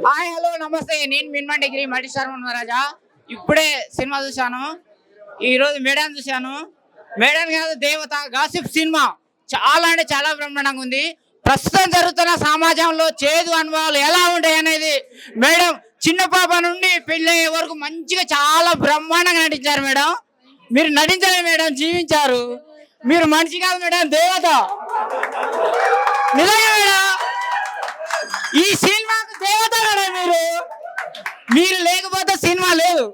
Hi hello నమస్తే, నేను మిన్మా degree multi star మహారాజా. ఇప్పుడే సినిమా చూశాను. ఈరోజు మేడం చూశాను. మేడం కాదు, దేవత గాసిప్ సినిమా చాలా అంటే చాలా బ్రహ్మాండంగా ఉంది. ప్రస్తుతం జరుగుతున్న సమాజంలో చేదు అనుభవాలు ఎలా ఉంటాయి అనేది మేడం చిన్న పాప నుండి పెళ్ళయ్యే వరకు మంచిగా చాలా బ్రహ్మాండంగా నటించారు మేడం. మీరు నటించలే మేడం, జీవించారు. మీరు మనిషి కాదు మేడం, దేవత. నిజంగా మేడం, ఈ సినిమాకు దేవత మేడం. మీరు లేకపోతే సినిమా లేదు.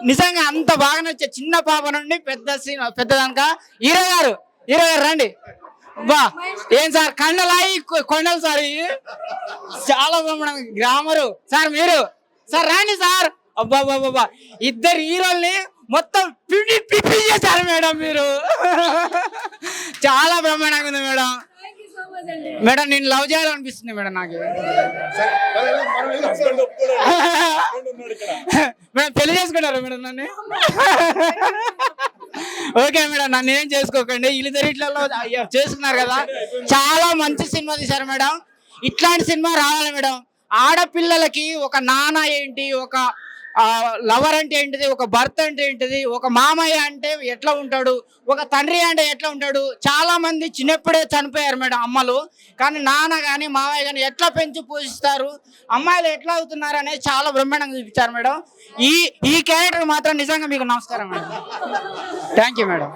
నిజంగా అంత బాగా నచ్చే చిన్న పాప నుండి పెద్ద సినిమా పెద్దదానిక. హీరో గారు రండి. బా ఏం సార్, కండలాయి కొండలు సార్, ఇవి చాలా బ్రహ్మాండం. గ్రామరు సార్, మీరు సార్ రండి సార్. అబ్బా బాబా, ఇద్దరు హీరోల్ని మొత్తం పిప్పి చేశారు మేడం. మీరు చాలా బ్రహ్మాండంగా ఉంది మేడం. మేడం నేను లవ్ చేయాలనిపిస్తుంది మేడం నాకు. మేడం పెళ్లి చేసుకుంటారా మేడం నన్ను? ఓకే మేడం, నన్ను ఏం చేసుకోకండి. ఇల్లుదరిట్లలో చేసుకున్నారు కదా, చాలా మంచి సినిమా తీశారు మేడం. ఇట్లాంటి సినిమా రావాలి మేడం. ఆడపిల్లలకి ఒక నాన్న ఏంటి, ఒక లవర్ అంటే ఏంటిది, ఒక భర్త అంటే ఏంటిది, ఒక మామయ్య అంటే ఎట్లా ఉంటాడు, ఒక తండ్రి అంటే ఎట్లా ఉంటాడు. చాలా మంది చిన్నప్పుడే చనిపోయారు మేడం అమ్మలు. కానీ నాన్న కానీ మామయ్య కానీ ఎట్లా పెంచి పోషిస్తారు, అమ్మాయిలు ఎట్లా అవుతున్నారు అనేది చాలా బ్రహ్మాండంగా చూపించారు మేడం. ఈ క్యారెక్టర్ మాత్రం నిజంగా మీకు నమస్కారం మేడం. Thank you madam.